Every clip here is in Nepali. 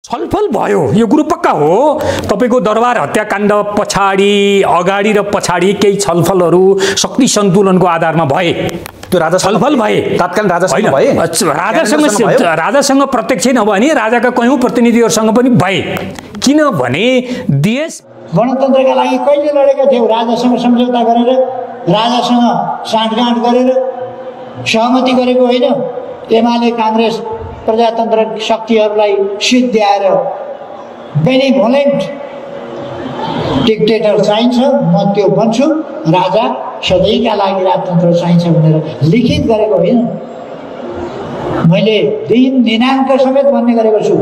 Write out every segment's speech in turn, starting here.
छलफल भयो, यो कुरो पक्का हो। तपाईको दरबार हत्याकाण्ड पछाडि अगाडि र पछाडि केही छलफलहरू शक्ति सन्तुलनको आधारमा भए। त्यो राजा छलफल भए, तत्कालीन राजासँग भए, राजासँग प्रत्यक्ष नभए नि राजाका कयौं प्रतिनिधिहरूसँग पनि भए। किनभने देश गणतन्त्रका लागि कहिले लडेका थियौ? राजासँग सम्झौता गरेर, राजासँग साँठगाँठ गरेर सहमति गरेको होइन। एमाले काङ्ग्रेस प्रजातन्त्र शक्तिहरूलाई सिद्ध्याएर बेनिभोलेन्ट डिक्टेटर चाहिन्छ, म त्यो भन्छु, राजा सधैँका लागि राजतन्त्र चाहिन्छ भनेर लिखित गरेको होइन। मैले दिन दिनाङ्क समेत भन्ने गरेको छु।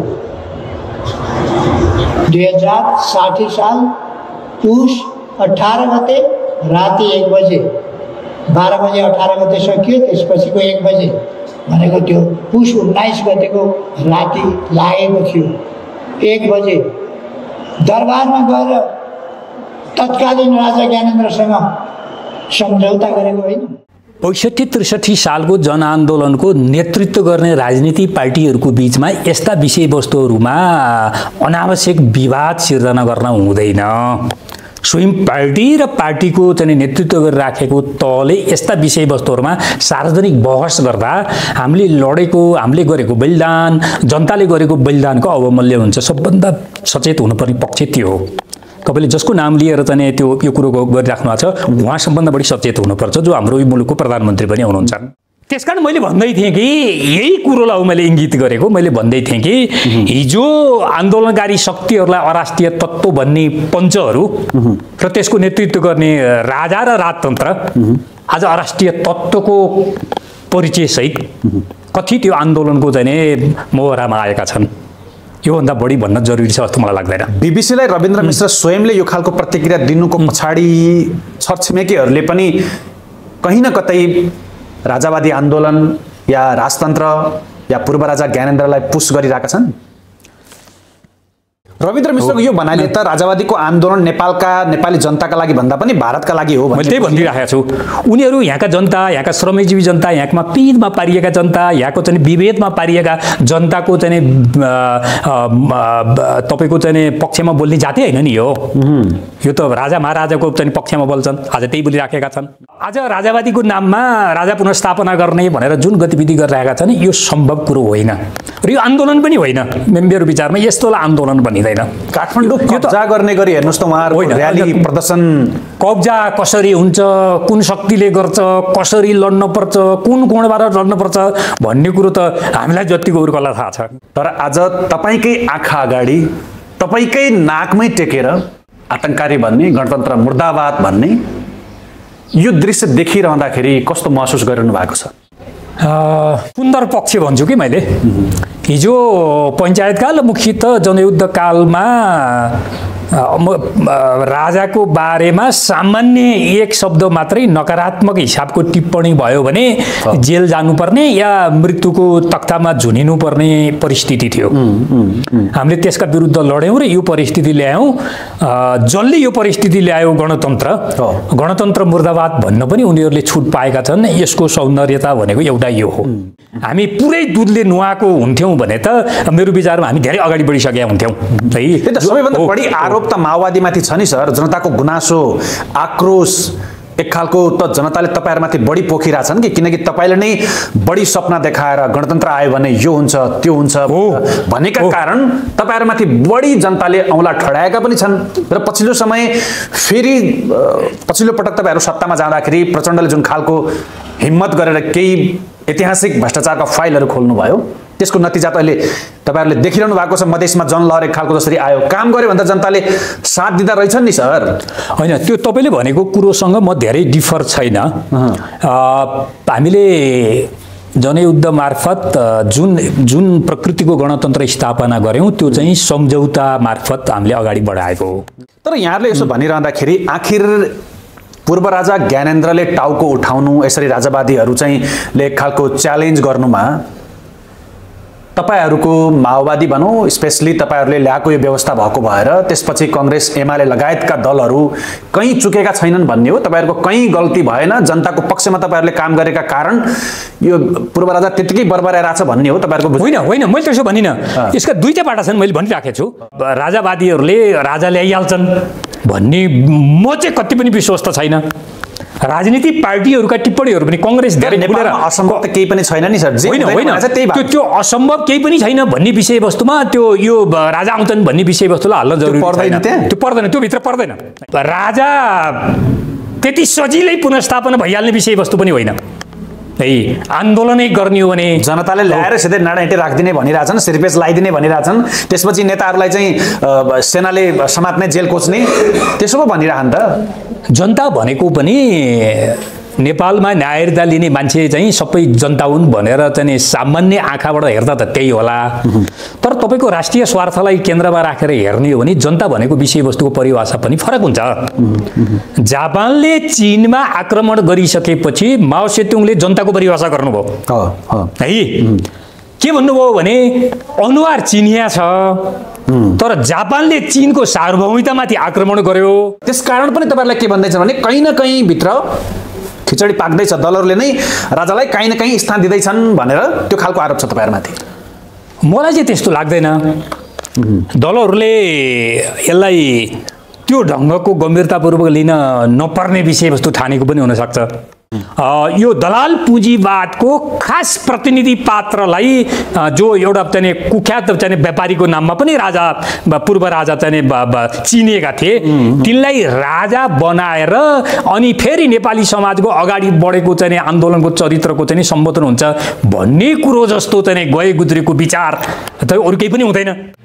2060 साल पुष 18 गते राति 1 बजे, 12 बजे 18 गते सकियो, त्यसपछिको 1 बजे भनेको त्यो पुष 19 गतेको राति लागेको थियो। 1 बजे दरबारमा गएर तत्कालीन राजा ज्ञानेन्द्रसँग सम्झौता गरेको होइन। 65-63 सालको जनआन्दोलनको नेतृत्व गर्ने राजनीतिक पार्टीहरूको बीचमा यस्ता विषयवस्तुहरूमा अनावश्यक विवाद सिर्जना गर्न हुँदैन। स्वयं पार्टी र पार्टीको चाहिँ नेतृत्व गरिराखेको तहले यस्ता विषयवस्तुहरूमा सार्वजनिक बहस गर्दा हामीले लडेको, हामीले गरेको बलिदान, जनताले गरेको बलिदानको अवमूल्य हुन्छ। सबभन्दा सचेत हुनुपर्ने पक्ष त्यो हो। तपाईले जसको नाम लिएर चाहिँ त्यो यो कुरो गरिराख्नु भएको छ, उहाँ सबभन्दा बढी सचेत हुनुपर्छ, जो हाम्रो यो मुलुकको प्रधानमन्त्री पनि हुनुहुन्छ। त्यसकारण मैले भन्दै थिएँ कि यही कुरोलाई मैले इङ्गित गरेको, मैले भन्दै थिएँ कि हिजो आन्दोलनकारी शक्तिहरूलाई अराष्ट्रिय तत्त्व भन्ने पञ्चहरू र त्यसको नेतृत्व गर्ने राजा र राजतन्त्र आज अराष्ट्रिय तत्त्वको परिचयसहित कति त्यो आन्दोलनको चाहिँ मोहरामा आएका छन्। योभन्दा बढी भन्न जरुरी छ जस्तो मलाई लाग्दैन। बीबीसीलाई रविन्द्र मिश्र स्वयंले यो खालको प्रतिक्रिया दिनुको पछाडि छरछिमेकीहरूले पनि कहीँ न कतै राजावादी आन्दोलन या राजतन्त्र या पूर्व राजा ज्ञानेन्द्रलाई पुश गरिरहेका छन्। रविन्द्र मिश्रको यो भनाइले त राजावादीको आन्दोलन नेपाली जनताका लागि भन्दा पनि भारतका लागि हो मैले त्यही भनिरहेको छु। उनीहरू यहाँका जनता, यहाँका श्रमजीवी जनता, यहाँमा पिँधमा पारिएका जनता, यहाँको चाहिँ विभेदमा पारिएका जनताको चाहिँ तपाईको चाहिँ पक्षमा बोल्ने जाति होइन नि यो त राजा महाराजाको चाहिँ पक्षमा बोल्छन्, आज त्यही बोलिराखेका छन्। आज राजावादीको नाममा राजा पुनर्स्थापना गर्ने भनेर जुन गतिविधि गरिरहेका छन् यो सम्भव कुरो होइन र यो आन्दोलन पनि होइन। मेरो विचारमा यस्तोलाई आन्दोलन भनिँदैन। काठमाडौँ कब्जा गर्ने गरी हेर्नुस् त उहाँहरुको र्याली प्रदर्शन, कब्जा कसरी हुन्छ, कुन शक्तिले गर्छ, कसरी लड्न पर्छ, कुन कोणबाट लड्न पर्छ भन्ने कुरो त हामीलाई जतिको उर्कला थाहा छ। तर आज तपाईकै आँखा अगाडि तपाईकै नाकमै टेकेर आतंककारी भन्ने, गणतन्त्र मुर्दाबाद भन्ने यो दृश्य देखिरहँदाखेरि कस्तो महसुस गरिरहनु भएको छ? सुन्दर पक्ष भन्छु कि मैले। हिजो पञ्चायतकाल मुख्यतः जनयुद्ध कालमा राजाको बारेमा सामान्य एक शब्द मात्रै नकारात्मक हिसाबको टिप्पणी भयो भने जेल जानुपर्ने या मृत्युको तख्तामा झुनिनुपर्ने परिस्थिति थियो। हामीले त्यसका विरुद्ध लड्यौं र यो परिस्थिति ल्यायौं। जसले यो परिस्थिति ल्यायो गणतन्त्र मुर्दाबाद भन्न पनि उनीहरूले छुट पाएका छन्। यसको सौन्दर्यता भनेको एउटा यो हो। हामी पुरै दुधले नुहाएको हुन्थ्यौं भने त मेरो विचारमा हामी धेरै अगाडि बढिसकेका हुन्थ्यौं। सबैभन्दा बढी आरोप त माओवादीमाथि छ नि सर। जनताको गुनासो, आक्रोश एक खालको त जनताले तपाईहरुमाथि बढी पोखिरहेछन् कि किनकि तपाईले नै बढी सपना देखाएर गणतन्त्र आयो भने यो हुन्छ त्यो हुन्छ भनेका कारण तपाईहरुमाथि बढी जनताले औँला ठडाएका पनि छन्। र पछिल्लो समय फेरि पछिल्लो पटक तपाईहरु सत्तामा जाँदाखेरि प्रचण्डले जुन खालको हिम्मत गरेर केही ऐतिहासिक भ्रष्टाचारका फाइलहरु खोल्नु भयो, त्यसको नतिजा त अहिले तपाईहरुले देखिरहनु भएको छ। मधेसमा जनलहर एक खालको जसरी आयो, काम गर्यो भन्दा जनताले साथ दिँदा रहेछन् नि सर। हैन, त्यो तपाईले भनेको कुरोसँग म धेरै डिफर छैन। हामीले जनयुद्ध मार्फत जुन प्रकृतिको गणतन्त्र स्थापना गर्यौं त्यो चाहिँ सम्झौता मार्फत हामीले अगाडि बढाएको हो। तर यहाँहरुले यसो भनिरहँदाखेरि आखिर पूर्व राजा ज्ञानेन्द्रले टाउको उठाउनु, यसरी राजावादीहरु चाहिँ एक खालको च्यालेन्ज गर्नुमा तपाईहरूको माओवादी भनौँ स्पेसली तपाईहरूले ल्याएको यो व्यवस्था भएको भएर त्यसपछि कांग्रेस एमाले लगायतका दलहरू कहीँ चुकेका छैनन् भन्ने हो? तपाईहरूको कहीँ गल्ती भएन, जनताको पक्षमा तपाईहरूले काम गरेका कारण यो पूर्व राजा त्यतिकै बरबराइरहेछ भन्ने हो तपाईहरूको? होइन होइन, मैले त्यसो भनिनँ। यसका दुईटा बाटा छन्, मैले भनिराखेको छु। राजावादीहरूले राजा ल्याइहाल्छन् भन्ने म चाहिँ कति पनि विश्वस्त छैन। राजनीतिक पार्टीहरूका टिप्पणीहरू पनि कांग्रेस धेरै नेपालमा असम्भव त केही पनि छैन नि सर। होइन होइन, त्यो असम्भव केही पनि छैन भन्ने विषयवस्तुमा त्यो यो राजा आउँछन् भन्ने विषयवस्तुलाई हाल्न जरुरी छैन। त्यो पर्दैन, त्यो भित्र पर्दैन। राजा त्यति सजिलै पुनर्स्थापना भइहाल्ने विषयवस्तु पनि होइन। है आन्दोलनै गर्ने हो भने जनताले ल्याएर सिधै नाडाइँटे राखिदिने भनिरहेछन्, सिरपेस लगाइदिने भनिरहेछन्, त्यसपछि नेताहरूलाई चाहिँ सेनाले समात्ने, जेल कोच्ने, त्यसो पो भनिरहन् त। जनता भनेको पनि नेपालमा न्यायता लिने मान्छे चाहिँ सबै जनता हुन् भनेर चाहिँ सामान्य आँखाबाट हेर्दा त त्यही होला। तर तपाईँको राष्ट्रिय स्वार्थलाई केन्द्रमा राखेर हेर्ने हो भने जनता भनेको विषयवस्तुको परिभाषा पनि फरक हुन्छ। जापानले चीनमा आक्रमण गरिसकेपछि माओ सेतुङले जनताको परिभाषा गर्नुभयो है। के भन्नुभयो भने अनुहार चिनिया छ, तर जापानले चीनको सार्वभौमिकतामाथि आक्रमण गर्यो। त्यसकारण पनि तपाईँहरूलाई के भन्दैछ भने कहीँ न कहीँ भित्र खिचडी पाक्दैछ, दलहरूले नै राजालाई कहीँ न कहीँ स्थान दिँदैछन् भनेर त्यो खालको आरोप छ तपाईँहरूमाथि। मलाई चाहिँ त्यस्तो लाग्दैन। दलहरूले यसलाई त्यो ढङ्गको गम्भीरतापूर्वक लिन नपर्ने विषयवस्तु ठानेको पनि हुनसक्छ। यो दलाल पुँजीवादको खास प्रतिनिधि पात्रलाई जो एउटा चाहिँ कुख्यात चाहिँ व्यापारीको नाममा पनि राजा पूर्व राजा चाहिँ चिनिएका थिए, तिनलाई राजा बनाएर अनि फेरि नेपाली समाजको अगाडि बढेको चाहिँ आन्दोलनको चरित्रको चाहिँ सम्बोधन हुन्छ भन्ने कुरो जस्तो चाहिँ गए गुज्रेको विचार त अरू केही पनि हुँदैन।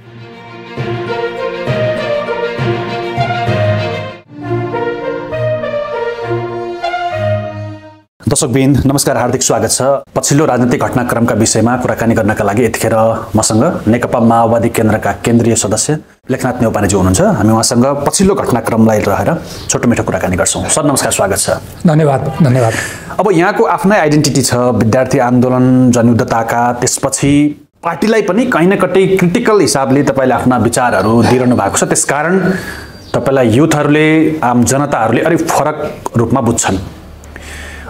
दर्शकबिन नमस्कार, हार्दिक स्वागत छ। पछिल्लो राजनीतिक घटनाक्रमका विषयमा कुराकानी गर्नका लागि यतिखेर मसँग नेकपा माओवादी केन्द्रका केन्द्रीय सदस्य लेखनाथ नेउपानेजी हुनुहुन्छ। हामी उहाँसँग पछिल्लो घटनाक्रमलाई रहेर छोटो मिठो कुराकानी गर्छौँ। सर नमस्कार, स्वागत छ। धन्यवाद धन्यवाद। अब यहाँको आफ्नै आइडेन्टिटी छ, विद्यार्थी आन्दोलन, जनयुद्धताका, त्यसपछि पार्टीलाई पनि कहीँ न कतै क्रिटिकल हिसाबले तपाईँले आफ्ना विचारहरू दिइरहनु भएको छ। त्यसकारण तपाईँलाई युथहरूले, आम जनताहरूले अलिक फरक रूपमा बुझ्छन्।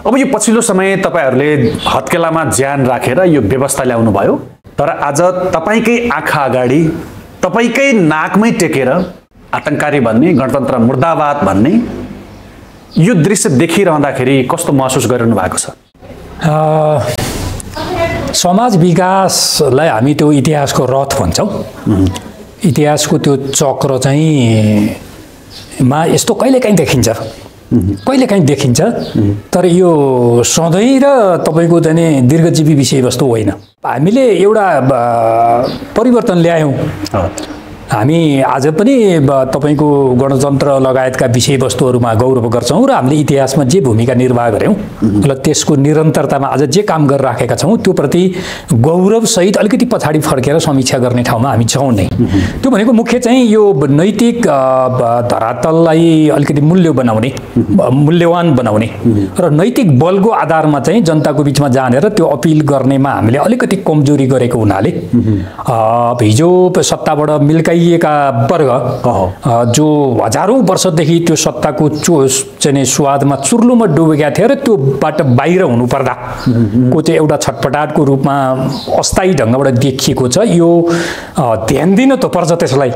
अब यो पछिल्लो समय तपाईहरूले हत्केलामा ज्यान राखेर यो व्यवस्था ल्याउनु भयो, तर आज तपाईँकै आँखा अगाडि तपाईँकै नाकमै टेकेर आतंककारी भन्ने, गणतन्त्र मुर्दाबाद भन्ने यो दृश्य देखिरहँदाखेरि कस्तो महसुस गरिरहनु भएको छ? समाज विकासलाई हामी त्यो इतिहासको रथ भन्छौँ। इतिहासको त्यो चक्र चाहिँ मा यस्तो कहिलेकाहीँ देखिन्छ, कहिलेकाहीँ देखिन्छ, तर यो सधैँ र तपाईँको चाहिँ दीर्घजीवी विषयवस्तु होइन। हामीले एउटा परिवर्तन ल्यायौँ। हामी आज पनि तपाईँको गणतन्त्र लगायतका विषयवस्तुहरूमा गौरव गर्छौँ र हामीले इतिहासमा जे भूमिका निर्वाह गऱ्यौँ र त्यसको निरन्तरतामा आज जे काम गरिराखेका छौँ त्यो प्रति गौरवसहित अलिकति पछाडि फर्केर समीक्षा गर्ने ठाउँमा हामी छौँ नै। त्यो भनेको मुख्य चाहिँ यो नैतिक धरातललाई अलिकति मूल्यवान बनाउने र नैतिक बलको आधारमा चाहिँ जनताको बिचमा जानेर त्यो अपिल गर्नेमा हामीले अलिकति कमजोरी गरेको हुनाले हिजो सत्ताबाट मिल्काइएका वर्ग जो हजारौं वर्षदेखि त्यो सत्ताको चाहिँ स्वादमा चुर्लुमा डुबेका थिए र त्योबाट बाहिर हुनुपर्दा को चाहिँ एउटा छटपटाटको रूपमा अस्थायी ढङ्गबाट देखिएको छ। यो ध्यान दिन त पर्छ त्यसलाई।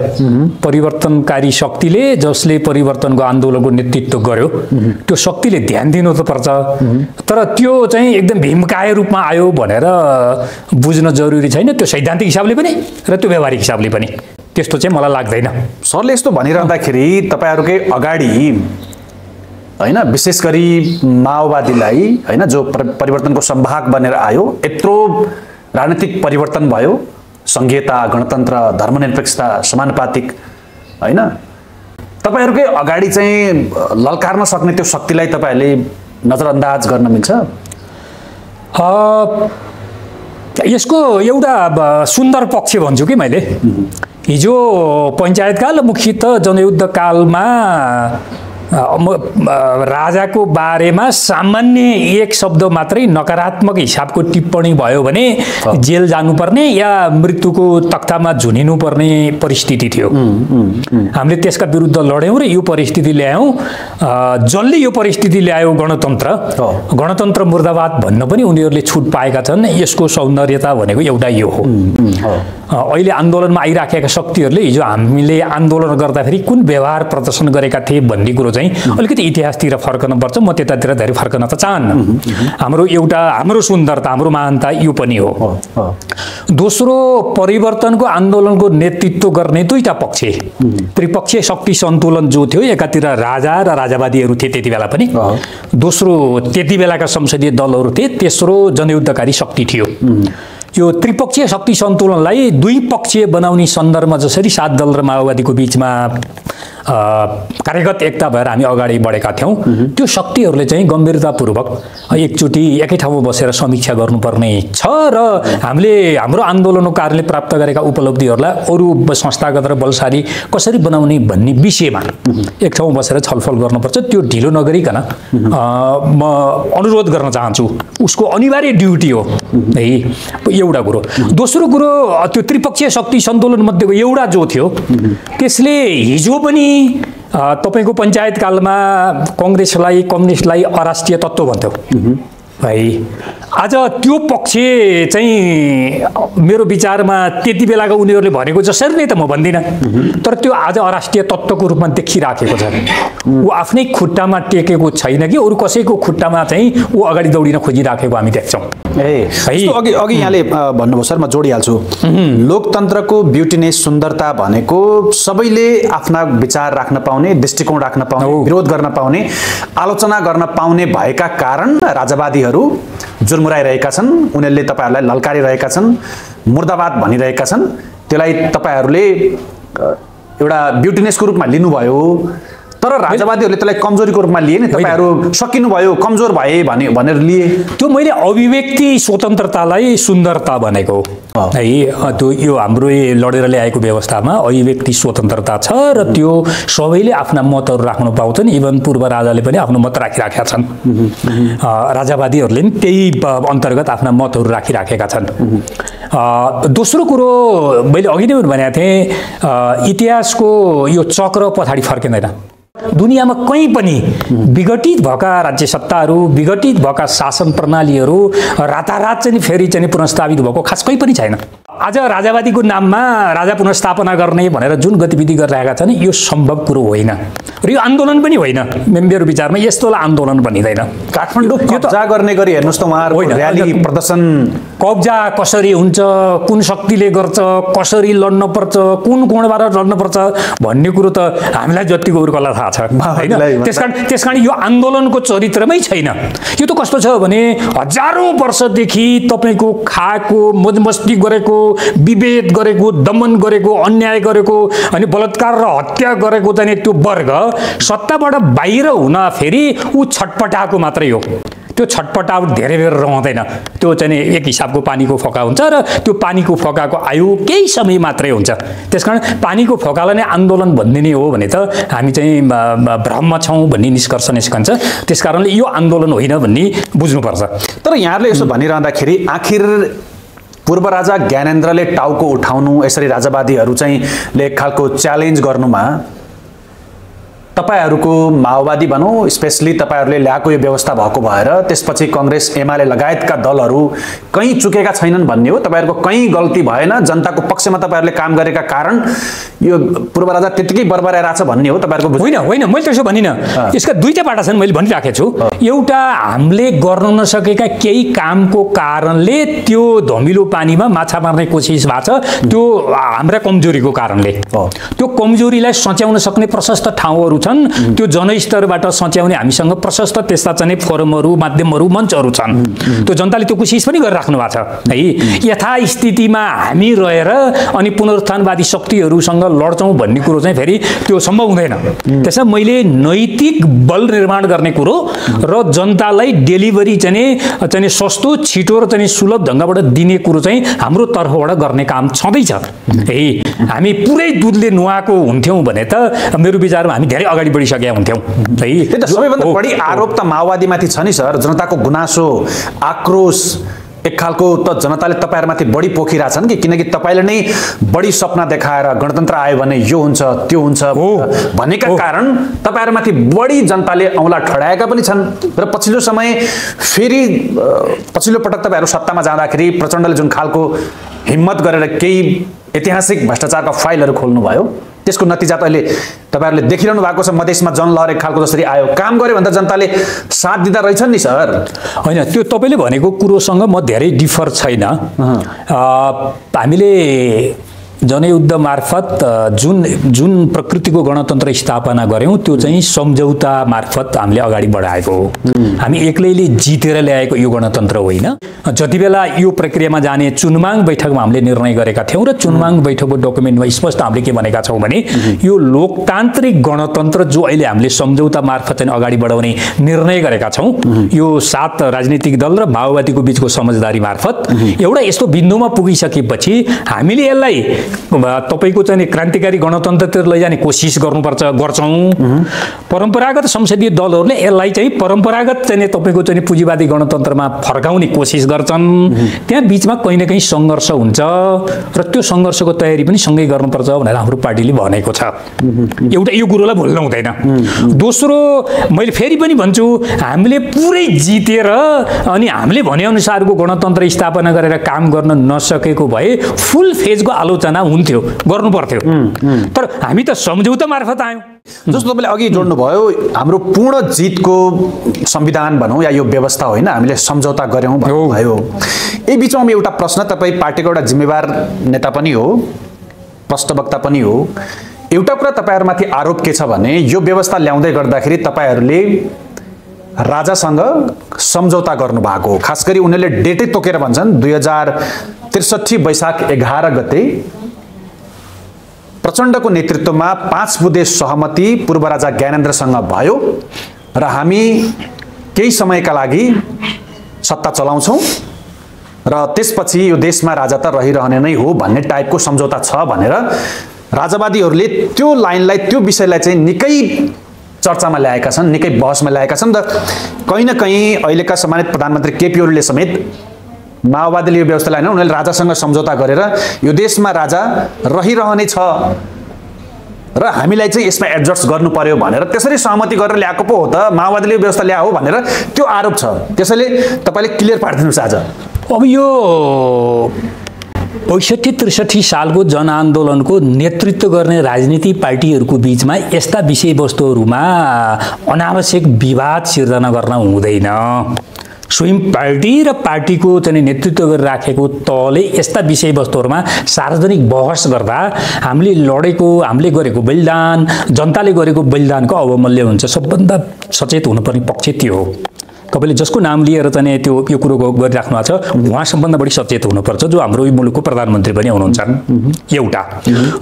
परिवर्तनकारी शक्तिले, जसले परिवर्तनको आन्दोलनको नेतृत्व गर्यो, त्यो शक्तिले ध्यान दिनु त पर्छ। तर त्यो चाहिँ एकदम भीमकाय रूपमा आयो भनेर बुझ्न जरुरी छैन। त्यो सैद्धान्तिक हिसाबले पनि र त्यो व्यावहारिक हिसाबले पनि त्यस्तो चाहिँ मलाई लाग्दैन। सरले यस्तो भनिरहँदाखेरि तपाईहरुकै अगाडि हैन, विशेष गरी माओवादीलाई हैन, जो परिवर्तनको संवाहक बनेर आयो, यत्रो राजनीतिक परिवर्तन भयो, संघीयता, गणतन्त्र, धर्मनिरपेक्षता, समानुपातिक हैन, तपाईहरुकै अगाडि चाहिँ ललकार्न सक्ने त्यो शक्तिलाई तपाईहरुले नजरअन्दाज गर्न मिल्छ? यसको एउटा सुन्दर पक्ष भन्छु कि मैले। हिजो पञ्चायतकाल, मुख्यतः जनयुद्ध कालमा राजाको बारेमा सामान्य एक शब्द मात्रै नकारात्मक हिसाबको टिप्पणी भयो भने जेल जानुपर्ने या मृत्युको तख्तामा झुनिनुपर्ने परिस्थिति थियो। हामीले त्यसका विरुद्ध लड्यौँ र यो परिस्थिति ल्यायौँ। जसले यो परिस्थिति ल्यायो गणतन्त्र मुर्दाबाद भन्न पनि उनीहरूले छुट पाएका छन्। यसको सौन्दर्यता भनेको एउटा यो हो। अहिले आन्दोलनमा आइराखेका शक्तिहरूले हिजो हामीले आन्दोलन गर्दाखेरि कुन व्यवहार प्रदर्शन गरेका थिए भन्ने कुरो चाहिँ अलिकति इतिहासतिर फर्कन पर्छ। म त्यतातिर धेरै फर्कन त चाहन्न। हाम्रो सुन्दरता, हाम्रो महानता यो पनि हो। दोस्रो, परिवर्तनको आन्दोलनको नेतृत्व गर्ने दुईटा पक्ष, त्रिपक्षीय शक्ति सन्तुलन जो थियो, एकातिर राजा र राजावादीहरू थिए त्यति बेला पनि, दोस्रो त्यति बेलाका संसदीय दलहरू थिए, तेस्रो जनयुद्धकारी शक्ति थियो। यो त्रिपक्षीय शक्ति सन्तुलनलाई दुई पक्षीय बनाउने सन्दर्भमा जसरी 7 दल र माओवादीको बीचमा कार्यगत एकता भएर हामी अगाडि बढेका थियौँ, त्यो शक्तिहरूले चाहिँ गम्भीरतापूर्वक एकचोटि एकै ठाउँमा बसेर समीक्षा गर्नुपर्ने छ र हामीले हाम्रो आन्दोलनको कारणले प्राप्त गरेका उपलब्धिहरूलाई अरू संस्थागत र बलशाली कसरी बनाउने भन्ने विषयमा एक ठाउँमा बसेर छलफल गर्नुपर्छ। त्यो ढिलो नगरिकन म अनुरोध गर्न चाहन्छु। उसको अनिवार्य ड्युटी हो है, एउटा कुरो। दोस्रो कुरो, त्यो त्रिपक्षीय शक्ति सन्तुलन मध्येको एउटा जो थियो त्यसले हिजो पनि तपाईको पञ्चायत कालमा कांग्रेसलाई कम्युनिस्टलाई अराष्ट्रिय तत्त्व भन्थ्यो है। आज त्यो पक्ष चाहिँ मेरो विचारमा त्यति बेलाको उनीहरूले भनेको जसरी नै त म भन्दिनँ, तर त्यो आज अराष्ट्रिय तत्त्वको रूपमा देखिराखेको छ। ऊ आफ्नै खुट्टामा टेकेको छैन कि अरू कसैको खुट्टामा चाहिँ ऊ अगाडि दौडिन खोजिराखेको हामी देख्छौँ। अघि यहाँले भन्नुभयो सर, म जोडिहाल्छु। लोकतन्त्रको ब्युटिनेस, सुन्दरता भनेको सबैले आफ्ना विचार राख्न पाउने, दृष्टिकोण राख्न पाउने, विरोध गर्न पाउने, आलोचना गर्न पाउने भएका कारण राजावादीहरू जुर्मुराइरहेका छन्। उनीहरूले तपाईहरुलाई ललकारिरहेका छन्, मुर्दाबाद भनिरहेका छन्। त्यसलाई तपाईहरुले एउटा ब्युटिनेसको रूपमा लिनुभयो, तर राजावादीहरूले त्यसलाई कमजोरीको रूपमा लिए नि। तपाईहरु सकिनु भयो, कमजोर भए भनेर लिए। त्यो मैले अभिव्यक्ति स्वतन्त्रतालाई सुन्दरता भनेको है। त्यो यो हाम्रो लडेर ल्याएको व्यवस्थामा अभिव्यक्ति स्वतन्त्रता छ र त्यो सबैले आफ्ना मतहरू राख्न पाउँछन्। इभन पूर्व राजाले पनि आफ्नो मत राखिराखेका छन्, राजावादीहरूले पनि त्यही अन्तर्गत आफ्ना मतहरू राखिराखेका छन्। दोस्रो कुरो, मैले अघि नै भनेको थिएँ, इतिहासको यो चक्र पछाडि फर्किँदैन। दुनियाँमा कहीँ पनि विघटित भएका राज्य सत्ताहरू, विघटित भएका शासन प्रणालीहरू रातारात चाहिँ फेरि चाहिँ पुनर्स्थापित भएको खास कहीँ पनि छैन। आज राजावादीको नाममा राजा पुनर्स्थापना गर्ने भनेर जुन गतिविधि गरिरहेका छन् यो सम्भव कुरो होइन र यो आन्दोलन पनि होइन। मेरो विचारमा यस्तोलाई आन्दोलन भनिँदैन। काठमाडौँ कब्जा गर्ने गरी हेर्नुहोस् त, उहाँहरूको र्याली प्रदर्शन, कब्जा कसरी हुन्छ, कुन शक्तिले गर्छ, कसरी लड्न पर्छ, कुन कोणबाट लड्न पर्छ भन्ने कुरो त हामीलाई जतिको उर्कला थाहा छ हैन। त्यसकारण यो आन्दोलनको चरित्रमै छैन। यो त कस्तो छ भने हजारौं वर्षदेखि तपाईको खाएको, मजमस्ती गरेको, विभेद गरेको, दमन गरेको, अन्याय गरेको अनि बलात्कार र हत्या गरेको चाहिँ त्यो वर्ग सत्ताबाट बाहिर हुन फेरि ऊ छटपटाएको मात्रै हो। त्यो छटपटावट धेरै बेर रहँदैन। त्यो चाहिँ एक हिसाबको पानीको फोका हुन्छ र त्यो पानीको फोकाको आयु केही समय मात्रै हुन्छ। त्यसकारण पानीको फोकालाई नै आन्दोलन भनिदिने हो भने त हामी चाहिँ भ्रममा छौँ भन्ने निष्कर्ष निस्कन्छ। त्यसकारणले यो आन्दोलन होइन भन्ने बुझ्नुपर्छ। तर यहाँहरूले यसो भनिरहँदाखेरि आखिर पूर्व राजा ज्ञानेन्द्रले टाउको उठाउनु, यसरी राजावादीहरू चाहिँ एक खालको च्यालेन्ज गर्नुमा तपाईहरुको माओवादी भनौं, स्पेशली तपाईहरुले ल्याएको यो व्यवस्था भएको भएर त्यसपछि कांग्रेस, एमाले लगायतका दलहरू कहीं चुकेका छैनन् भन्ने हो। तपाईहरुको कहीं गल्ती भएन, जनताको पक्षमा तपाईहरुले काम गरेका कारण यो पूर्व राजा त्यतिकै बरबराइरहेछ भन्ने हो तपाईहरुको। होइन, मैले त्यसो भनिन। यसका दुईटा पाटा छन्, मैले भनिराखेको छु। एउटा, हामीले गर्न नसकेका केही कामको कारणले त्यो धमिलो पानीमा माछा मार्ने कोसिस भएको छ। त्यो हाम्रा कमजोरीको कारणले। त्यो कमजोरीलाई सच्याउन सक्ने प्रशस्त ठाउँहरू छन्। त्यो जनस्तरबाट सच्याउने हामीसँग प्रशस्त त्यस्ता चाहिँ फोरमहरू, माध्यमहरू, मञ्चहरू छन्। त्यो जनताले त्यो कोसिस पनि गरिराख्नु भएको छ है। यथास्थितिमा हामी रहेर अनि पुनरुत्थानवादी शक्तिहरूसँग लड्छौँ भन्ने कुरो चाहिँ फेरि त्यो सम्भव हुँदैन। त्यसमा मैले नैतिक बल निर्माण गर्ने कुरो र जनतालाई डेलिभरी चाहिँ सस्तो, छिटो र चाहिँ सुलभ ढङ्गबाट दिने कुरो चाहिँ हाम्रो तर्फबाट गर्ने काम छँदैछ है। हामी पुरै दुधले नुहाएको हुन्थ्यौँ भने त मेरो विचारमा हामी धेरै अगाडि बढिसकेका हुन्थ्यौँ है। सबैभन्दा बढी आरोप त माओवादीमाथि छ नि सर। जनताको गुनासो आक्रोश एक खालको त जनताले तपाईँहरूमाथि बढी पोखिरहेछन् कि किनकि तपाईँले नै बढी सपना देखाएर गणतन्त्र आयो भने यो हुन्छ त्यो हुन्छ भनेका कारण तपाईँहरूमाथि बढी जनताले औँला ठडाएका पनि छन्। र पछिल्लो समय फेरि पछिल्लो पटक तपाईँहरू सत्तामा जाँदाखेरि प्रचण्डले जुन खालको हिम्मत गरेर केही ऐतिहासिक भ्रष्टाचारका फाइलहरू खोल्नुभयो त्यसको नतिजा त अहिले तपाईँहरूले देखिरहनु भएको छ। मधेसमा जनलहर एक खालको जसरी आयो काम गर्यो भने त जनताले साथ दिँदा रहेछन् नि सर। होइन त्यो तपाईँले भनेको कुरोसँग म धेरै डिफर छैन। हामीले जनयुद्ध मार्फत जुन प्रकृतिको गणतन्त्र स्थापना गऱ्यौँ त्यो चाहिँ सम्झौता मार्फत हामीले अगाडि बढाएको हो। हामी एक्लैले जितेर ल्याएको यो गणतन्त्र होइन। जति बेला यो प्रक्रियामा जाने चुनमाङ बैठकमा हामीले निर्णय गरेका थियौँ र चुनमाङ बैठकको डकुमेन्टमा स्पष्ट हामीले के भनेका छौँ भने यो लोकतान्त्रिक गणतन्त्र जो अहिले हामीले सम्झौता मार्फत चाहिँ अगाडि बढाउने निर्णय गरेका छौँ यो 7 राजनीतिक दल र माओवादीको बीचको समझदारी मार्फत एउटा यस्तो बिन्दुमा पुगिसकेपछि हामीले यसलाई तपाईको चाहिँ क्रान्तिकारी गणतन्त्रतिर लैजाने कोसिस गर्छौँ। परम्परागत संसदीय दलहरूले यसलाई चाहिँ परम्परागत चाहिँ तपाईको चाहिँ पुँजीवादी गणतन्त्रमा फर्काउने कोसिस गर्छन्। त्यहाँ बीचमा कहीँ न कहीँ सङ्घर्ष हुन्छ र त्यो सङ्घर्षको तयारी पनि सँगै गर्नुपर्छ भनेर हाम्रो पार्टीले भनेको छ। एउटा यो कुरोलाई भुल्नु हुँदैन। दोस्रो मैले फेरि पनि भन्छु हामीले पुरै जितेर अनि हामीले भनेअनुसारको गणतन्त्र स्थापना गरेर काम गर्न नसकेको भए फुल फेजको आलोचना हुन्थ्यो गर्नु पर्थ्यो। तर हामी त सम्झौता मार्फत आयौँ। जस्तो तपाईँले अघि जोड्नुभयो हाम्रो पूर्ण जितको संविधान भनौँ या यो व्यवस्था होइन हामीले सम्झौता गऱ्यौँ भन्नुभयो। यही बिचमा म एउटा प्रश्न, तपाईँ पार्टीको एउटा जिम्मेवार नेता पनि हो प्रष्टवक्ता पनि हो। एउटा कुरा तपाईँहरूमाथि आरोप के छ भने यो व्यवस्था ल्याउँदै गर्दाखेरि तपाईँहरूले राजासँग सम्झौता गर्नुभएको। खास गरी उनीहरूले डेटै तोकेर भन्छन् 2063 वैशाख 11 गते प्रचण्डको नेतृत्वमा 5 बुँदे सहमति पूर्व राजा ज्ञानेन्द्रसँग भयो र हामी केही समयका लागि सत्ता चलाउँछौँ र त्यसपछि यो देशमा राजा त रहिरहने नै हो भन्ने टाइपको सम्झौता छ भनेर राजावादीहरूले त्यो लाइनलाई त्यो विषयलाई चाहिँ निकै चर्चामा ल्याएका छन्, निकै बहसमा ल्याएका छन् र कहीँ न कहीँ अहिलेका सम्मानित प्रधानमन्त्री केपी ओलीले समेत माओवादीले यो व्यवस्था ल्याएन, उनीहरूले राजासँग सम्झौता गरेर यो देशमा राजा रहिरहने छ र हामीलाई चाहिँ यसमा एडजस्ट गर्नु पर्यो भनेर त्यसरी सहमति गरेर ल्याएको पो हो त माओवादीले यो व्यवस्था ल्यायो भनेर त्यो आरोप छ। त्यसैले तपाईँले क्लियर पारिदिनुहोस् आज। अब यो 65-63 सालको जनआन्दोलनको नेतृत्व गर्ने राजनीतिक पार्टीहरूको बीचमा यस्ता विषयवस्तुहरूमा अनावश्यक विवाद सिर्जना गर्न हुँदैन। स्वयं पार्टी र पार्टीको चाहिँ नेतृत्व गरिराखेको तहले यस्ता विषयवस्तुहरूमा सार्वजनिक बहस गर्दा हामीले लडेको हामीले गरेको बलिदान जनताले गरेको बलिदानको अवमूल्य हुन्छ। सबभन्दा सचेत हुनुपर्ने पक्ष त्यो हो। तपाईँले जसको नाम लिएर चाहिँ त्यो यो कुरो गरिराख्नु भएको छ उहाँ सबभन्दा बढी सचेत हुनुपर्छ जो हाम्रो यो मुलुकको प्रधानमन्त्री पनि हुनुहुन्छ एउटा।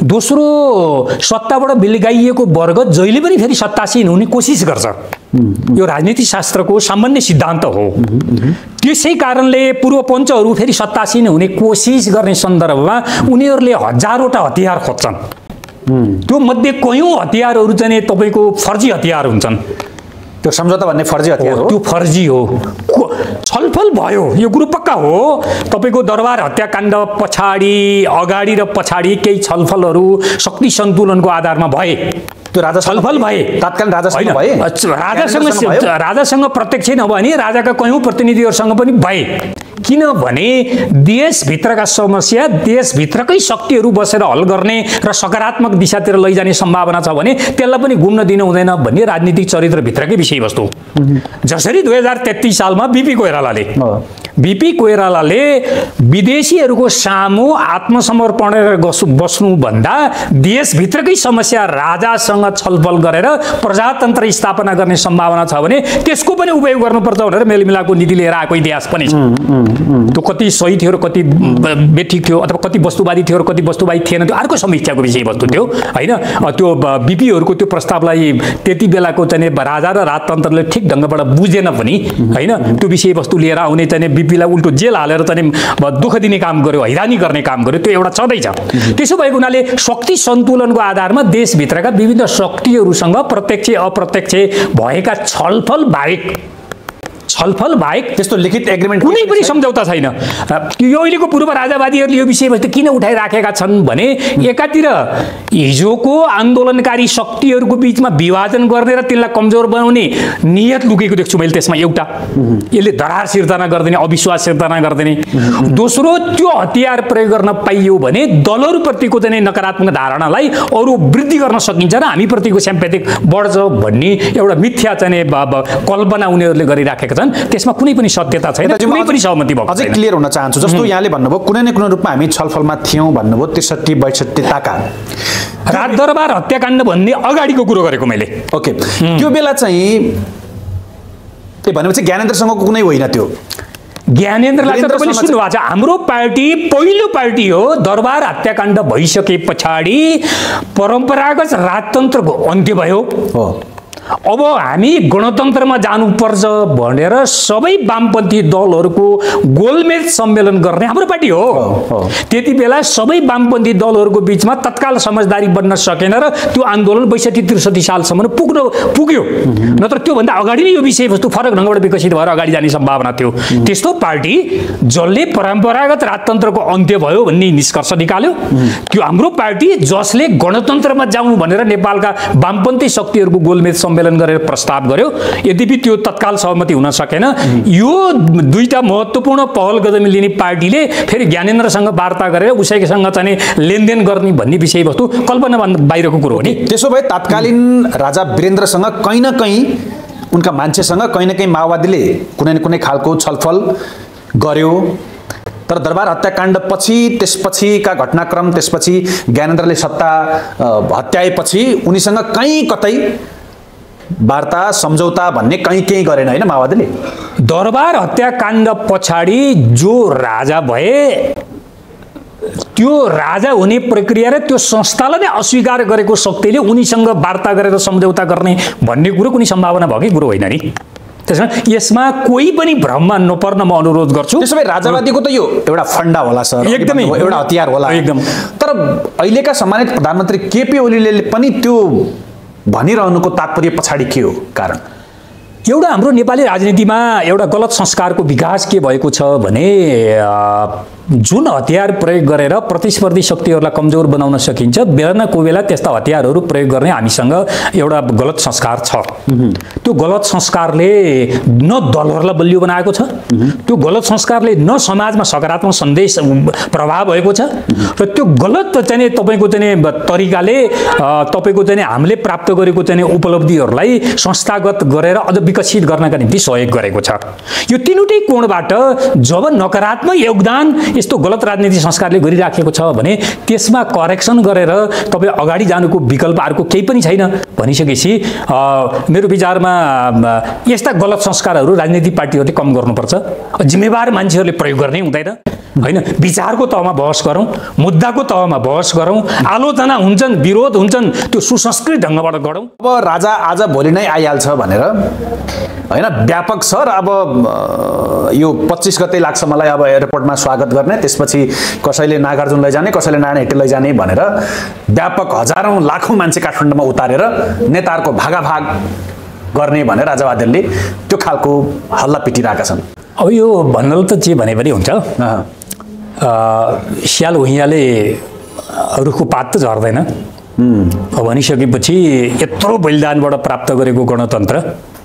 दोस्रो सत्ताबाट बिलगाइएको वर्ग जहिले पनि फेरि सत्तासीन हुने कोसिस गर्छ। यो राजनीति शास्त्रको सामान्य सिद्धान्त हो। त्यसै कारणले पूर्वपञ्चहरू फेरि सत्तासीन हुने कोसिस गर्ने सन्दर्भमा उनीहरूले हजारवटा हतियार खोज्छन्। त्यो मध्ये कयौँ हतियारहरू चाहिँ तपाईँको फर्जी हतियार हुन्छन्। त्यो सम्झौता भन्ने फर्जी हतियार हो, त्यो फर्जी हो। छलफल भयो यो कुरो पक्का हो। तपाईँको दरबार हत्याकाण्ड पछाडि अगाडि र पछाडि केही छलफलहरू शक्ति सन्तुलनको आधारमा भए। त्यो राजा छलफल भए तत्कालीन राजासँग भए, राजासँग प्रत्यक्ष नभए नि राजाका कयौँ प्रतिनिधिहरूसँग पनि भए। किनभने देशभित्रका समस्या देशभित्रकै शक्तिहरू बसेर हल गर्ने र सकारात्मक दिशातिर लैजाने सम्भावना छ भने त्यसलाई पनि घुम्न दिनु हुँदैन भन्ने राजनीतिक चरित्रभित्रकै विषयवस्तु। जसरी 2033 सालमा बीपी कोइरालाले विदेशीहरूको सामु आत्मसमर्पण बस्नुभन्दा देशभित्रकै समस्या राजासँग छलफल गरेर प्रजातन्त्र स्थापना गर्ने सम्भावना छ भने त्यसको पनि उपयोग गर्नुपर्छ भनेर मेलमिलापको नीति लिएर आएको इतिहास पनि छ। त्यो कति सही थियो र कति बेठिक थियो अथवा कति वस्तुवादी थियो र कति वस्तुवादी थिएन त्यो अर्को समीक्षाको विषयवस्तु थियो होइन। त्यो बिपीहरूको त्यो प्रस्तावलाई त्यति बेलाको चाहिँ राजा र राजतन्त्रले ठिक ढङ्गबाट बुझेन पनि होइन। त्यो विषयवस्तु लिएर आउने चाहिँ बिपीलाई उल्टो जेल हालेर चाहिँ दुःख दिने काम गर्यो, हैरानी गर्ने काम गर्यो, त्यो एउटा छँदैछ। त्यसो भएको हुनाले शक्ति सन्तुलनको आधारमा देशभित्रका विभिन्न शक्तिहरूसँग प्रत्यक्ष अप्रत्यक्ष भएका छलफल बाहेक त्यस्तो लिखित एग्रिमेन्ट कुनै पनि सम्झौता छैन। यो अहिलेको पूर्व राजावादीहरूले यो विषयवस्तु किन उठाइराखेका छन् भने एकातिर हिजोको आन्दोलनकारी शक्तिहरूको बिचमा विभाजन गर्ने र त्यसलाई कमजोर बनाउने नियत लुकेको देख्छु मैले त्यसमा। एउटा यसले दरार सिर्जना गर्दैन, अविश्वास सिर्जना गर्दैन। दोस्रो त्यो हतियार प्रयोग गर्न पाइयो भने दलहरूप्रतिको चाहिँ नकारात्मक धारणालाई अरू वृद्धि गर्न सकिन्छ र हामीप्रतिको स्याम्पेथिक बढ्छ भन्ने एउटा मिथ्या चाहिँ कल्पना उनीहरूले गरिराखेका छन्। त्यसमा कुनै पनि सत्यता छैन, कुनै पनि सहमति भएको छैन। अझै क्लियर हुन चाहन्छु, जस्तो यहाँले भन्नुभयो कुनै न कुनै रूपमा हामी छलफलमा थियौँ भन्नुभयो 63-62 ताका राजदरबार हत्याकाण्ड भन्ने अगाडिको कुरो गरेको मैले। ओके, त्यो बेला चाहिँ के भनेपछि ज्ञानेन्द्रसँगको कुनै होइन त्यो ज्ञानेन्द्रलाई त तपाईँले सुन्नु भएको छ। हाम्रो पार्टी पहिलो पार्टी हो दरबार हत्याकाण्ड भइसके पछाडि परम्परागत राजतन्त्रको अन्त्य भयो। अब हामी गणतन्त्रमा जानुपर्छ भनेर सबै वामपन्थी दलहरूको गोलमेज सम्मेलन गर्ने हाम्रो पार्टी हो। त्यति बेला सबै वामपन्थी दलहरूको बिचमा तत्काल समझदारी बन्न सकेन र त्यो आन्दोलन 62-63 सालसम्म पुग्यो। नत्र त्योभन्दा अगाडि नै यो विषयवस्तु फरक ढङ्गबाट विकसित भएर अगाडि जाने सम्भावना थियो। त्यस्तो पार्टी जसले परम्परागत राजतन्त्रको अन्त्य भयो भन्ने निष्कर्ष निकाल्यो, त्यो हाम्रो पार्टी जसले गणतन्त्रमा जाउँ भनेर नेपालका वामपन्थी शक्तिहरूको गोलमेज सम्मेलन गरेर प्रस्ताव गर्यो। यद्यपि त्यो तत्काल सहमति हुन सकेन। यो दुईटा महत्त्वपूर्ण पहल कदमी लिने पार्टीले फेरि ज्ञानेन्द्रसँग वार्ता गरेर उसैसँग चाहिँ लेनदेन गर्ने भन्ने विषयवस्तु कल्पना बाहिरको कुरो हो नि। त्यसो भए तत्कालीन राजा वीरेन्द्रसँग कहीँ न कहीँ उनका मान्छेसँग कहीँ न कहीँ माओवादीले कुनै न कुनै खालको छलफल गर्यो। तर दरबार हत्याकाण्ड पछि त्यसपछिका घटनाक्रम त्यसपछि ज्ञानेन्द्रले सत्ता हत्याएपछि उनीसँग कहीँ कतै वार्ता सम्झौता भन्ने कहीँ केही गरेन होइन माओवादीले। दरबार हत्याकाण्ड पछाडि जो राजा भए त्यो राजा हुने प्रक्रिया र त्यो संस्थालाई नै अस्वीकार गरेको शक्तिले उनीसँग वार्ता गरेर सम्झौता गर्ने भन्ने कुरो कुनै सम्भावना भएकै कुरो होइन नि। त्यसमा यसमा कोही पनि भ्रममा नपर्न म अनुरोध गर्छु। त्यसो भए राजावादीको त यो एउटा फन्डा होला सर, एकदमै एउटा हतियार होला एकदम। तर अहिलेका सम्मानित प्रधानमन्त्री केपी ओलीले पनि त्यो भनिरहनुको तात्पर्य पछाडि के हो कारण? एउटा हाम्रो नेपाली राजनीतिमा एउटा गलत संस्कारको विकास के भएको छ भने जुन हतियार प्रयोग गरेर प्रतिस्पर्धी शक्तिहरूलाई कमजोर बनाउन सकिन्छ, बेला न कोही बेला त्यस्ता हतियारहरू प्रयोग गर्ने हामीसँग एउटा गलत संस्कार छ। त्यो गलत संस्कारले न दलहरूलाई बलियो बनाएको छ, त्यो गलत संस्कारले न समाजमा सकारात्मक सन्देश प्रभाव भएको छ र त्यो गलत चाहिँ तपाईँको चाहिँ तरिकाले तपाईँको चाहिँ हामीले प्राप्त गरेको चाहिँ उपलब्धिहरूलाई संस्थागत गरेर अझ विकसित गर्नका निम्ति सहयोग गरेको छ। यो तीनवटै कोणबाट जब नकारात्मक योगदान यस्तो गलत राजनीति संस्कारले गरिराखेको छ भने त्यसमा करेक्सन गरेर तपाईँ अगाडि जानुको विकल्प अर्को केही पनि छैन भनिसकेपछि मेरो विचारमा यस्ता गलत संस्कारहरू राजनीतिक पार्टीहरूले कम गर्नुपर्छ। जिम्मेवार मान्छेहरूले प्रयोग गर्नै हुँदैन होइन। विचारको तहमा बहस गरौँ, मुद्दाको तहमा बहस गरौँ, आलोचना हुन्छन्, विरोध हुन्छन्, त्यो सुसंस्कृत ढङ्गबाट गरौँ। अब राजा आज भोलि नै आइहाल्छ भनेर होइन व्यापक छ र अब यो 25 गते लाग्छ मलाई अब एयरपोर्टमा स्वागत गर्ने, त्यसपछि कसैले नागार्जुन लैजाने, कसैले नारायण हेटे लैजाने भनेर व्यापक हजारौँ लाखौँ मान्छे काठमाडौँमा उतारेर नेताहरूको भागाभाग गर्ने भनेर राजावादीहरूले त्यो खालको हल्ला पिटिरहेका छन्। अब यो भन्नलाई त जे भने पनि हुन्छ। स्याल हुइयाले रुखको पात त झर्दैन भनिसकेपछि यत्रो बलिदानबाट प्राप्त गरेको गणतन्त्र,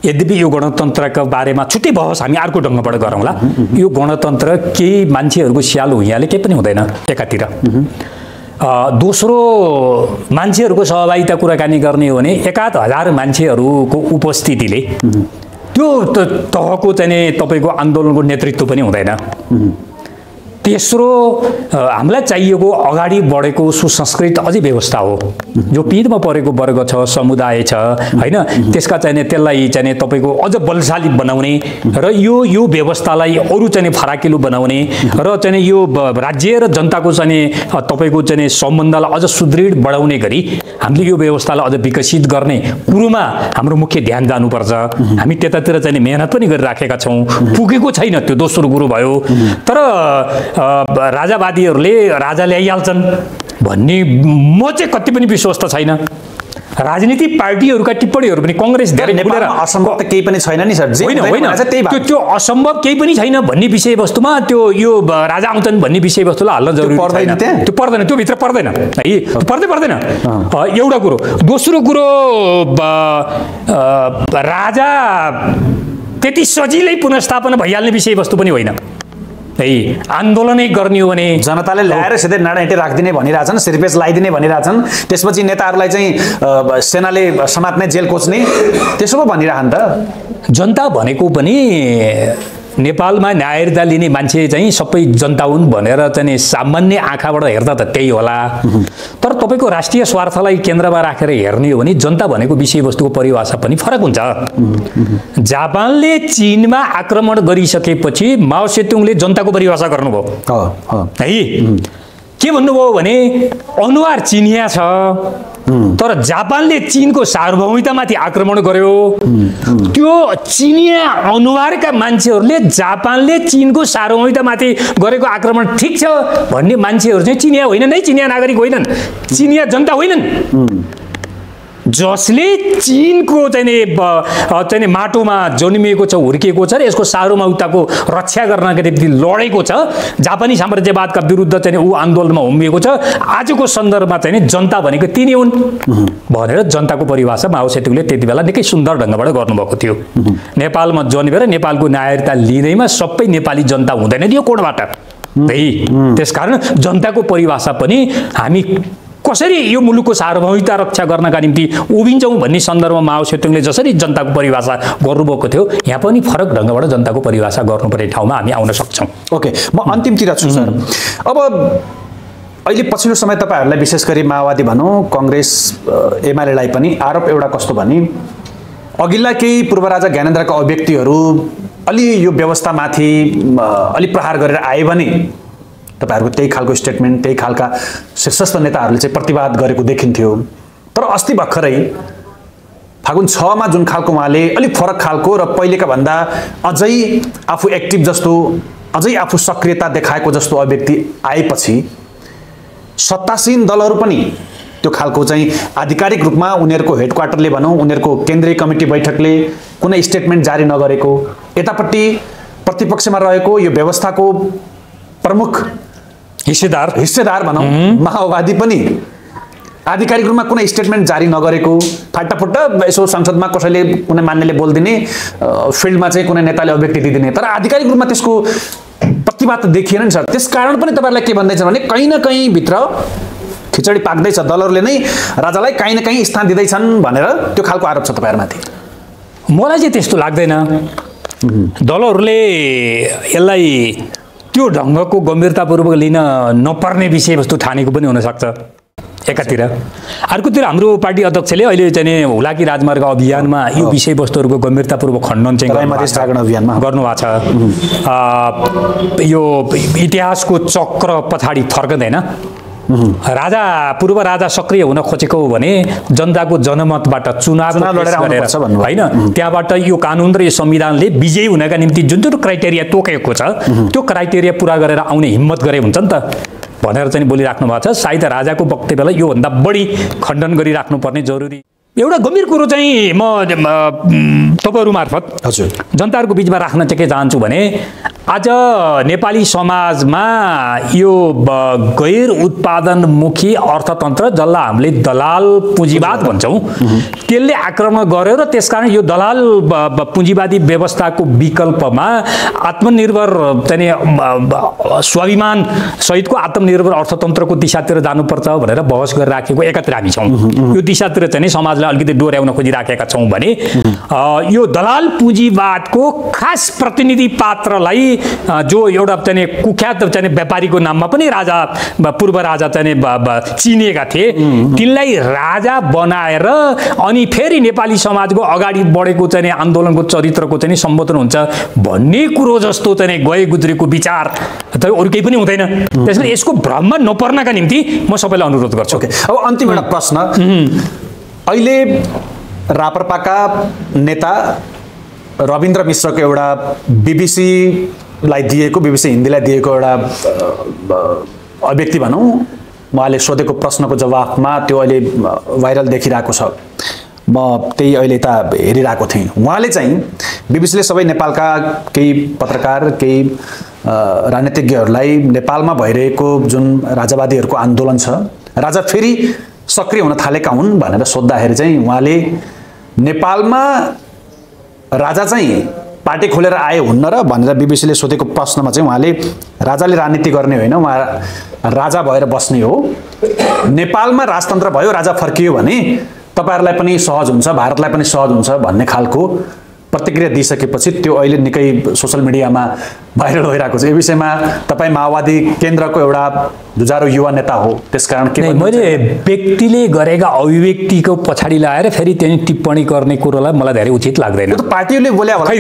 यद्यपि यो गणतन्त्रका बारेमा छुट्टै बहस हामी अर्को ढङ्गबाट गरौँला। यो गणतन्त्र केही मान्छेहरूको स्याल हुइयाले केही पनि हुँदैन एकातिर। दोस्रो मान्छेहरूको सहभागिता कुराकानी गर्ने हो भने 1000 मान्छेहरूको उपस्थितिले त्यो तहको चाहिँ तपाईँको आन्दोलनको नेतृत्व पनि हुँदैन। तेस्रो हामीलाई चाहिएको अगाडि बढेको सुसंस्कृत अझै व्यवस्था हो जो पिँधमा परेको वर्ग छ समुदाय छ हैन त्यसका चाहिँ त्यसलाई चाहिँ तपाईको अझ बलशाली बनाउने र यो व्यवस्थालाई अरु चाहिँ फराकिलो बनाउने र चाहिँ यो राज्य र जनताको चाहिँ तपाईको चाहिँ सम्बन्धलाई अझ सुदृढ बढाउने गरी हामीले यो व्यवस्थालाई अझ विकसित गर्ने कुरोमा हाम्रो मुख्य ध्यान जानुपर्छ हामी त्यतातिर चाहिँ मेहनत पनि गरिराखेका छौं पुगेको छैन त्यो दोस्रो कुरो भयो तर राजावादीहरूले राजा ल्याइहाल्छन् भन्ने म चाहिँ कति पनि विश्वस्त छैन राजनीतिक पार्टीहरूका टिप्पणीहरू पनि कांग्रेस धेरै नेपालमा असम्भव त केही पनि छैन नि सर त्यो असम्भव केही पनि छैन भन्ने विषयवस्तुमा त्यो यो राजा आउँछन् भन्ने विषयवस्तुलाई हाल्न जरुरी छैन त्यो पर्दैन त्यो भित्र पर्दैन है पर्दैन एउटा कुरो दोस्रो कुरो राजा त्यति सजिलै पुनर्स्थापना भइहाल्ने विषयवस्तु पनि होइन आन्दोलनै गर्ने हो भने जनताले ल्याएर सिधै नाडाइटे राख्दिने भनिरहेछन् सिरपेस लगाइदिने भनिरहेछन् त्यसपछि नेताहरूलाई चाहिँ सेनाले समात्ने जेल कोच्ने त्यसो पो भनिरहन् त जनता भनेको पनि नेपालमा न्यायता लिने मान्छे चाहिँ सबै जनता हुन् भनेर चाहिँ सामान्य आँखाबाट हेर्दा त त्यही होला तर तपाईको राष्ट्रिय स्वार्थलाई केन्द्रमा राखेर हेर्ने हो भने जनता भनेको विषयवस्तुको परिभाषा पनि फरक हुन्छ जापानले चीनमा आक्रमण गरिसकेपछि माओ सेतुङले जनताको परिभाषा गर्नुभयो है के भन्नुभयो भने अनुहार चिनिया छ तर जापानले चीनको सार्वभौमिकतामाथि आक्रमण गर्यो त्यो चिनिया अनुहारका मान्छेहरूले जापानले चीनको सार्वभौमिकतामाथि गरेको आक्रमण ठीक छ भन्ने मान्छेहरू चाहिँ चिनिया होइनन् है चिनिया नागरिक होइनन् चिनिया जनता होइनन् जसले चीनको चाहिँ माटोमा जन्मिएको छ हुर्किएको छ र यसको सार्वभौमिकताको रक्षा गर्नका निम्ति लडेको छ जापानी साम्राज्यवादका विरुद्ध चाहिँ ऊ आन्दोलनमा होमिएको छ आजको सन्दर्भमा चाहिँ जनता भनेको तिनी हुन् भनेर जनताको परिभाषा माओ सेतुङले त्यति बेला निकै सुन्दर ढंगबाट गर्नुभएको थियो नेपालमा जन्मेर नेपालको नागरिकता लिँदैमा सबै नेपाली जनता हुँदैन यो कोणबाट है त्यसकारण जनताको परिभाषा पनि हामी कसरी यो मुलुकको सार्वभौमिकता रक्षा गर्नका निम्ति उभिन्छौं भन्ने सन्दर्भमा माओ सेतुङले जसरी जनताको परिभाषा गर्नुभएको थियो यहाँ पनि फरक ढंगबाट जनताको परिभाषा गर्नुपर्ने ठाउँमा हामी आउन सक्छौं ओके म अन्तिमतिर छु सर अब अहिले पछिल्लो समय तपाईहरुलाई विशेष गरी माओवादी भनौं कांग्रेस एमालेलाई पनि आरोप एउटा कस्तो भने अघिल्ला केही पूर्व राजा ज्ञानेन्द्रका अभिव्यक्तिहरू अलि यो व्यवस्थामाथि अलि प्रहार गरेर आए भने तपाईहरुको त्यही खालको स्टेटमेन्ट त्यही खालका शीर्षस्थ नेताहरूले चाहिँ प्रतिवाद गरेको देखिन्थ्यो तर अस्ति भर्खरै फागुन 6 मा जुन खालको उहाँले अलि फरक खालको र पहिलेका भन्दा अझै आफू एक्टिभ जस्तो अझै आफू सक्रियता देखाएको जस्तो अभिव्यक्ति आएपछि सत्तासीन दलहरू पनि त्यो खालको चाहिँ आधिकारिक रूपमा उनीहरुको हेडक्वार्टरले भनौं उनीहरुको केन्द्रीय कमिटी बैठकले कुनै स्टेटमेन्ट जारी नगरेको यतापट्टि प्रतिपक्षमा रहेको यो व्यवस्थाको प्रमुख हिस्सेदार भनौं माओवादी पनि आधिकारिक रूपमा कुनै स्टेटमेन्ट जारी नगरेको फाटाफुट यसो संसदमा कसैले कुनै मान्नेले बोल्दिने फिल्डमा चाहिँ कुनै नेताले अभिव्यक्ति दिदिने तर आधिकारिक रूपमा त्यसको प्रतिवाद देखिएन नि सर त्यसकारण पनि तपाईहरुलाई के भन्दै छ भने कहीं न कहीं भित्र खिचडी पाक्दै छ दलहरुले नै राजालाई कहीं न कहीं स्थान दिदै छन् भनेर त्यो खालको आरोप छ तपाईहरुमाथि मलाई चाहिँ त्यस्तो लाग्दैन दलहरुले यसलाई त्यो ढंगको गम्भीरतापूर्वक लिन नपर्ने विषयवस्तु ठानेको पनि हुन सक्छ एकातिर अर्कोतिर हाम्रो पार्टी अध्यक्षले अहिले चाहिँ हुलाकी राजमार्ग अभियानमा यो विषयवस्तुहरूको गम्भीरतापूर्वक खण्डन चाहिँ गर्नुभएको छ यो इतिहासको चक्र पछाडी फर्कदैन राजा पूर्व राजा सक्रिय हुन खोजेको हो भने जनताको जनमतबाट चुनाव गरेर हैन त्यहाँबाट यो कानुन र यो संविधानले विजयी हुनका निम्ति जुन जुन क्राइटेरिया तोकेको छ त्यो क्राइटेरिया पूरा गरेर आउने हिम्मत गरे हुन्छ नि त भनेर चाहिँ बोलिराख्नु भएको छ सायद राजाको वक्तव्यलाई यो भन्दा बढी खण्डन गरिराख्नु पर्ने जरुरी एउटा गम्भीर कुरो चाहिँ म तपाईहरु मार्फत हजुर जनताहरुको बीचमा राख्न चाहिँ के चाहन्छु भने आज नेपाली समाजमा यो गैर उत्पादनमुखी अर्थतन्त्र जसलाई हामीले दलाल पुँजीवाद भन्छौं त्यसले आक्रमण गर्यो र त्यसकारण यो दलाल पुँजीवादी व्यवस्थाको विकल्पमा आत्मनिर्भर चाहिँ स्वाभिमान सहितको आत्मनिर्भर अर्थतन्त्रको दिशातिर जानुपर्छ भनेर बहस गरिराखेको एकातिर हामी छौं यो दिशातिर चाहिँ समाजलाई अलिकति डोर्याउन खोजिराखेका छौं भने यो दलाल पुँजीवादको खास प्रतिनिधि पात्रलाई जो एउटा चाहिँ कुख्यात चाहिँ व्यापारीको नाममा पनि राजा पूर्व राजा चाहिँ चिनिएका थिए तिनलाई राजा बनाएर अनि फेरि नेपाली समाजको अगाडि बढेको चाहिँ आन्दोलनको चरित्रको चाहिँ सम्बोधन हुन्छ भन्ने कुरो जस्तो चाहिँ गए गुज्रेको विचार अरू केही पनि हुँदैन। त्यसैले यसको भ्रममा नपर्नका निम्ति म सबैलाई अनुरोध गर्छु। अब अन्तिम एउटा प्रश्न, अहिले राप्रपाका नेता रविन्द्र मिश्रको एउटा बीबीसी हिन्दीलाई दिएको एउटा अभिव्यक्ति भनौँ, उहाँले सोधेको प्रश्नको जवाफमा त्यो अहिले भाइरल देखिरहेको छ। म त्यही अहिले यता हेरिरहेको थिएँ। उहाँले चाहिँ बीबीसीले सबै नेपालका केही पत्रकार केही राजनीतिज्ञहरूलाई नेपालमा भइरहेको जुन राजावादीहरूको आन्दोलन छ, राजा फेरि सक्रिय हुन थालेका हुन् भनेर सोद्धाखेरि चाहिँ उहाँले नेपालमा राजा चाहिँ पार्टी खोलेर आए हुन्न र भनेर बीबीसीले सोधेको प्रश्नमा चाहिँ उहाँले राजाले राजनीति गर्ने होइन, उहाँ राजा भएर बस्ने हो। नेपालमा राजतन्त्र भयो, राजा फर्कियो भने तपाईहरुलाई पनि सहज हुन्छ, भारतलाई पनि सहज हुन्छ भन्ने खालको प्रतिक्रिया दिइसकेपछि त्यो अहिले निकै सोशल मिडियामा भाइरल भइरहेको छ। यो विषयमा तपाईं माओवादी केन्द्रको एउटा जुझारु युवा नेता हो, त्यसकारण के मैले व्यक्तिले गरेका अभिव्यक्तिको पछाडि लाएर फेरि त्यही टिप्पणी गर्ने कुरोलाई मलाई धेरै उचित लाग्दैन। त्यो पार्टीले बोल्या होला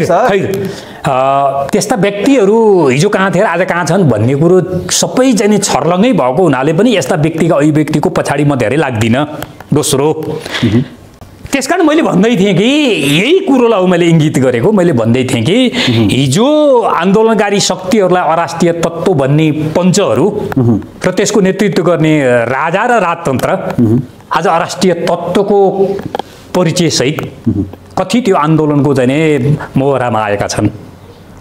त्यस्ता व्यक्तिहरू हिजो कहाँ थिए आज कहाँ छन् भन्ने कुरो सबै चाहिँ छर्लङ्गै भएको हुनाले पनि यस्ता व्यक्तिका अभिव्यक्तिको पछाडि म धेरै लाग्दिन। दोस्रो, त्यसकारण मैले भन्दै थिएँ कि यही कुरोलाई मैले इङ्गित गरेको, मैले भन्दै थिएँ कि हिजो आन्दोलनकारी शक्तिहरूलाई अराष्ट्रिय तत्त्व भन्ने पञ्चहरू र त्यसको नेतृत्व गर्ने राजा र राजतन्त्र आज अराष्ट्रिय तत्त्वको परिचयसहित कति त्यो आन्दोलनको चाहिँ मोहरामा आएका छन्।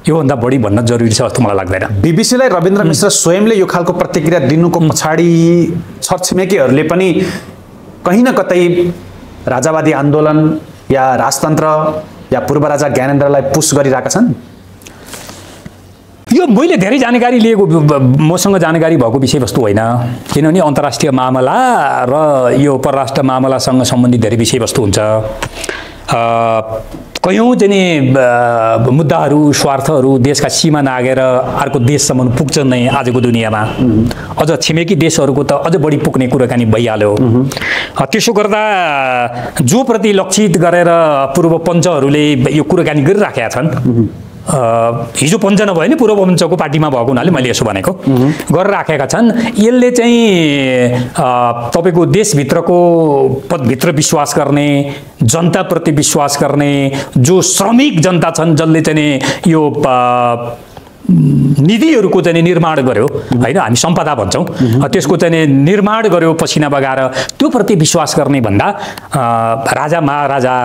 योभन्दा बढी भन्न जरुरी छ जस्तो मलाई लाग्दैन। बीबीसीलाई रविन्द्र मिश्र स्वयंले यो खालको प्रतिक्रिया दिनुको पछाडि छरछिमेकीहरूले पनि कहीँ न कतै राजावादी आन्दोलन या राजतन्त्र या पूर्व राजा ज्ञानेन्द्रलाई पुश गरिरहेका छन्। यो मैले धेरै जानकारी लिएको, मसँग जानकारी भएको विषयवस्तु होइन, किनभने अन्तर्राष्ट्रिय मामला र यो परराष्ट्र मामलासँग सम्बन्धित धेरै विषयवस्तु हुन्छ। कयौं चाहिँ मुद्दाहरू स्वार्थहरू देशका सीमा नागेर अर्को देशसम्म पुग्छन् नै आजको दुनियाँमा। अझ छिमेकी देशहरूको त अझ बढी पुग्ने कुराकानी भइहाल्यो। त्यसो गर्दा जो प्रति लक्षित गरेर पूर्व पञ्चहरूले यो कुराकानी गरिराखेका छन्, हिजो पञ्च नभए नि पूर्व पञ्चको पार्टीमा भएको हुनाले मैले यसो भनेको गरिराखेका छन्। यसले चाहिँ तपाईको देशभित्रको पदभित्र विश्वास गर्ने, जनताप्रति विश्वास गर्ने जो श्रमिक जनता छन्, जसले चाहिँ यो निधिहरूको चाहिँ निर्माण गर्यो हैन, हामी सम्पदा भन्छौं, त्यसको चाहिँ निर्माण गर्यो पसिना बगाएर, त्यो प्रति विश्वास गर्ने भन्दा राजा महाराजा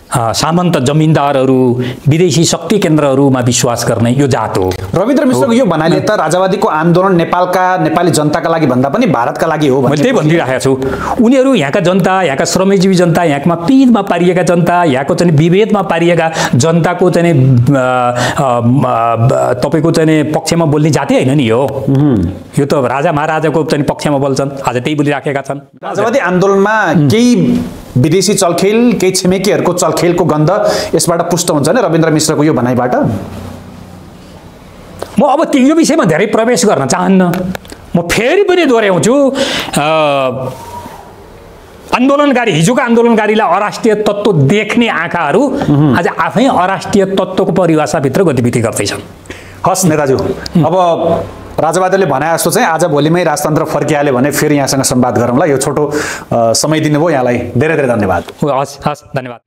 सामन्त जमिनदारहरू विदेशी शक्ति केन्द्रहरूमा विश्वास गर्ने यो जात हो। रविन्द्र मिश्रको यो भनाइले त राजावादीको आन्दोलन नेपाली जनताका लागि भन्दा पनि भारतका लागि हो मैले त्यही भनिरहेको छु। उनीहरू यहाँका जनता, यहाँका श्रमजीवी जनता, यहाँमा पीडमा पारिएका जनता, यहाँको चाहिँ विभेदमा पारिएका जनताको चाहिँ तपाईको चाहिँ पक्षमा बोल्ने जाति हैन नि यो। यो त राजा महाराजाको चाहिँ पक्षमा बोल्छन्, आज त्यही बोलिराखेका छन्। राजावादी आन्दोलनमा केही विदेशी चलखेल, केही छिमेकीहरूको चलखेलको गन्ध यसबाट पुष्ट हुन्छ नि रविन्द्र मिश्रको यो भनाइबाट। म अब यो विषयमा धेरै प्रवेश गर्न चाहन्न। म फेरि पनि दोहोऱ्याउँछु, आन्दोलनकारी हिजोका आन्दोलनकारीलाई अराष्ट्रिय तत्त्व देख्ने आँखाहरू आज आफै अराष्ट्रिय तत्त्वको परिभाषाभित्र गतिविधि गर्दैछन्। हस् नेताज्यू, अब राजावादीले भने जस्तो चाहिँ आज भोलिमै राजतन्त्र फर्किहाल्यो भने फेरि यहाँसँग संवाद गरौँला। यो छोटो समय दिनुभयो यहाँलाई धेरै धेरै धन्यवाद। हस् हस्, धन्यवाद।